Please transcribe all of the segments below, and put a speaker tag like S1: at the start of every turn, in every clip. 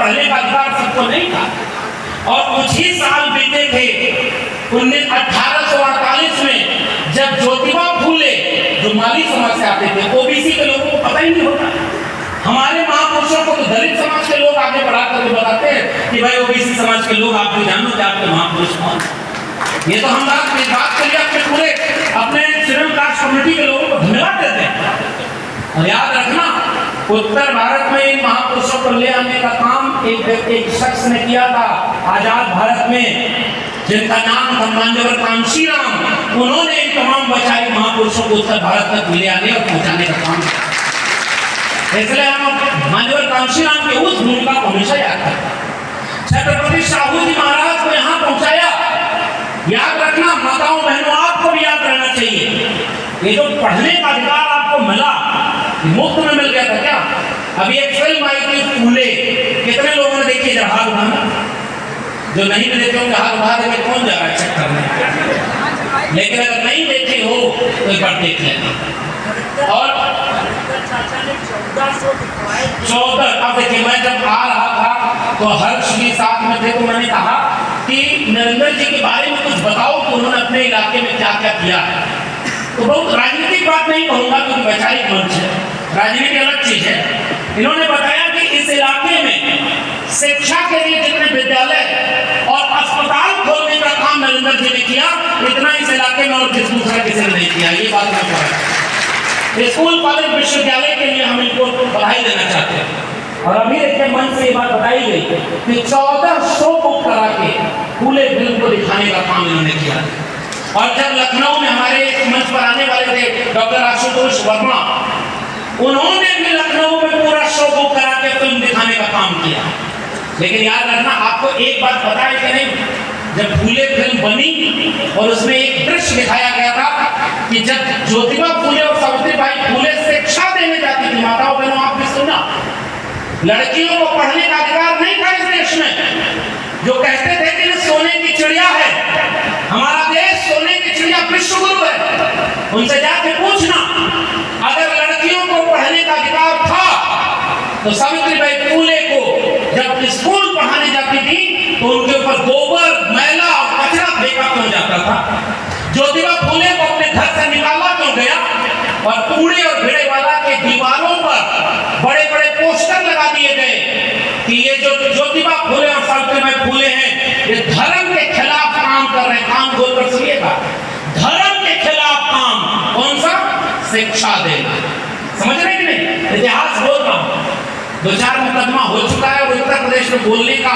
S1: पढ़ने का अधिकार सबको नहीं था। और कुछ ही साल बीते थे 1848 में, जब ज्योतिबा फूले जो माली समाज से आते थे, ओबीसी के लोगों को पता ही नहीं होता। हमारे महापुरुषों को तो दलित समाज के लोग आगे बढ़ा करके बताते हैं कि भाई ओबीसी समाज के लोग आप भी जानो कि आपके महापुरुष कौन। ये तो हम बात के लिए अपने पूरे अपने शेड्यूल कास्ट कम्युनिटी के लोगों को धन्यवाद देते हैं। और याद रखना, उत्तर भारत में इन महापुरुषों को ले आने का काम एक शख्स ने किया था आजाद भारत में, जिनका नाम था मान्यवर कांशीराम। उन्होंने इन तमाम बचाई महापुरुषों को उत्तर भारत तक ले आने और पहुंचाने का काम किया। इसलिए हम मान्यवर कांशीराम के उस भूमिका को हमेशा याद करते हैं। छत्रपति शाहू जी महाराज को यहाँ पहुंचाया। याद रखना माताओं बहनों, आपको भी याद रहना चाहिए, ये जो पढ़ने का अधिकार आपको मिला, मुफ्त में मिल गया था क्या? अभी एक फिल्म आई थी फूले, कितने लोगों ने देखी? जरा हाथ उठाना। जो नहीं भी देखे होंगे हाथ उठा देंगे, कौन जा रहा है चेक करने? लेकिन अगर नहीं देखी हो तो एक बार देख लेना। और 14, अब देखिए, मैं जब आ रहा था तो हर्ष भी साथ में थे, तो मैंने कहा कि नरेंद्र जी के बारे में कुछ बताओ कि उन्होंने अपने इलाके में क्या क्या किया है। तो बहुत राजनीतिक बात नहीं कहूँगा क्योंकि वैचारिक मंच है, राजनीति अलग चीज है। इन्होंने बताया कि इस इलाके में शिक्षा के लिए जितने विद्यालय और अस्पताल खोलने का काम नरेंद्र जी ने किया, इतना इस इलाके में और किस दूसरा किसी ने नहीं किया। ये बात मैं कह रहा हूँ। स्कूल कॉलेज विश्वविद्यालय के लिए हम इनको बधाई देना चाहते हैं। और अभी देखिए मन से ये बात बताई गई कि 1400 बुक करा के फूले फिल्म को दिखाने का काम इन्होंने किया। और जब लखनऊ में हमारे मंच पर आने वाले थे डॉक्टर आशुतोष वर्मा, उन्होंने भी लखनऊ में पूरा शो बुक करा के फिल्म दिखाने का काम किया। लेकिन याद रखना, आपको एक बात पता है कि नहीं, जब फूले फिल्म बनी और उसमें एक दृश्य दिखाया गया था कि जब ज्योतिबा फूले और सावित्रीबाई फूले शिक्षा देने जाती थी, माताओं बहनों आप भी सुना, लड़कियों को पढ़ने का अधिकार नहीं था इस देश में। जो कहते थे कि सोने की चिड़िया है, हमारा देश सोने की चिड़िया विश्व गुरु है, उनसे जाके पूछना, अगर लड़कियों को पढ़ने का अधिकार था तो सावित्रीबाई फूले को जब स्कूल पढ़ाने जाती थी तो उनके ऊपर गोबर, मैला और कचरा फेंका क्यों जाता था? ज्योतिबा फूले को अपने घर से निकाला क्यों गया? और कूड़े और भिड़े वाला के दीवारों पर बड़े बड़े पोस्टर लगा दिए गए कि ये जो ज्योतिबा फूले और सावित्रीबाई फूले हैं, ये धर्म के खिलाफ काम कर रहे हैं। काम बोलकर सुनिएगा, धर्म के खिलाफ काम। कौन सा? शिक्षा देना। समझ रहे कि नहीं? इतिहास बोल रहा हूं, 2-4 मुकदमा हो चुका है। और उत्तर प्रदेश में बोलने का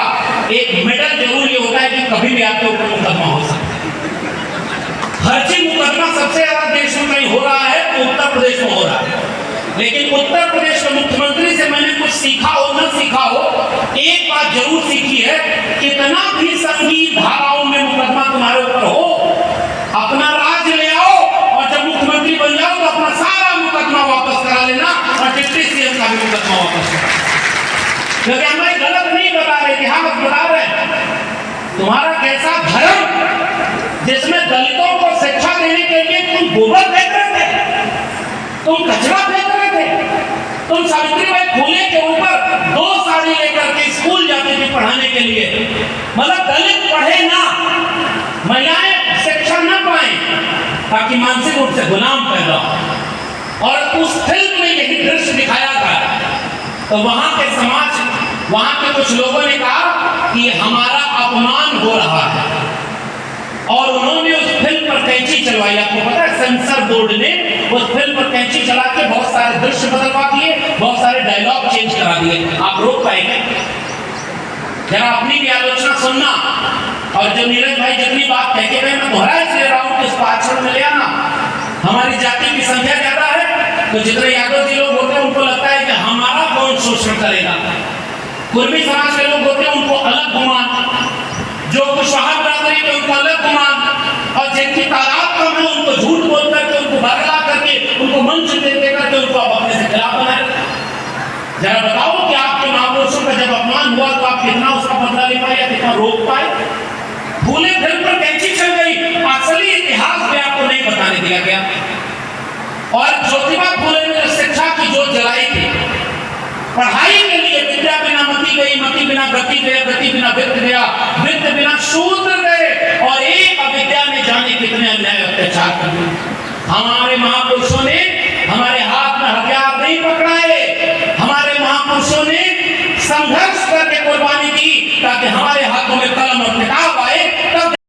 S1: एक मेडल जरूर ये होता है कि कभी भी आपके ऊपर मुकदमा हो सकता है। हर चीज मुकदमा सबसे ज्यादा देश में कहीं हो रहा है तो उत्तर प्रदेश में हो रहा है। लेकिन उत्तर प्रदेश के मुख्यमंत्री से मैंने कुछ सीखा हो न सीखा हो, एक बात जरूर सीखी है, कितना भी संगीत धाराओं में मुकदमा तुम्हारे ऊपर हो, अपना राज ले आओ और जब मुख्यमंत्री बन जाओ तो अपना सारा मुकदमा वापस करा लेना और डिप्टी सीएम का भी मुकदमा वापस करा। क्योंकि हम गलत नहीं बता रहे, इतिहास बता रहे हैं। तुम्हारा कैसा धर्म जिसमें दलितों को शिक्षा देने के लिए तुम गोबर फेंक रहे थे, तुम कचरा फेंक रहे थे, तुम सावित्रीबाई फूले के ऊपर 2 साड़ी लेकर के स्कूल जाती थी पढ़ाने के लिए। मतलब दलित पढ़े ना, महिलाएं शिक्षा न पाए ताकि मानसिक रूप से गुलाम पैदा हो। और उस फिल्म में यही दृश्य दिखाया था। तो वहां के समाज, वहां के कुछ लोगों ने कहा कि हमारा अपमान हो रहा है और उन्होंने उस फिल्म पर कैंची चलवाई। आपको पता है सेंसर बोर्ड ने उस फिल्म पर कैंची चला के बहुत सारे दृश्य बदलवा दिए, बहुत सारे डायलॉग चेंज करा दिए। आप रोक पाएंगे? जरा अपनी भी आलोचना सुनना। और जो नीरज भाई जितनी बात कह के गए, मैं दोहरा इसलिए रहा हूं कि इसको आचरण में ले आना। हमारी जाति की संख्या ज्यादा है तो जितने यादव जी लोग होते हैं उनको लगता है कि हमारा कौन शोषण करेगा। कुर्मी समाज के लोग होते हैं उनको अलग गुमान, जो कुशवाहा बरादरी के उनको अलग गुमान, और जिनकी तादाद कम है उनको झूठ बोल करके, उनको बरगला करके, उनको मंच दे करके उनको आप अपने से खिलाफ बनाए। जरा बताओ कि आपके महापुरुषों का जब अपमान हुआ तो आप कितना उसका बदला ले पाए या कितना रोक पाए? फूले फिल्म पर कैंची चल गई, असली इतिहास भी आपको नहीं बताने दिया गया। और ज्योतिबा फूले ने शिक्षा की जोत जलाई थी, पढ़ाई के लिए विद्या बिना मती गई, मती बिना गति गया, गति बिना वित्त गया, वित्त बिना शूद्र गए, और एक अविद्या में जाने कितने अन्याय अत्याचार कर दिए। हमारे महापुरुषों ने हमारे हाथ में हथियार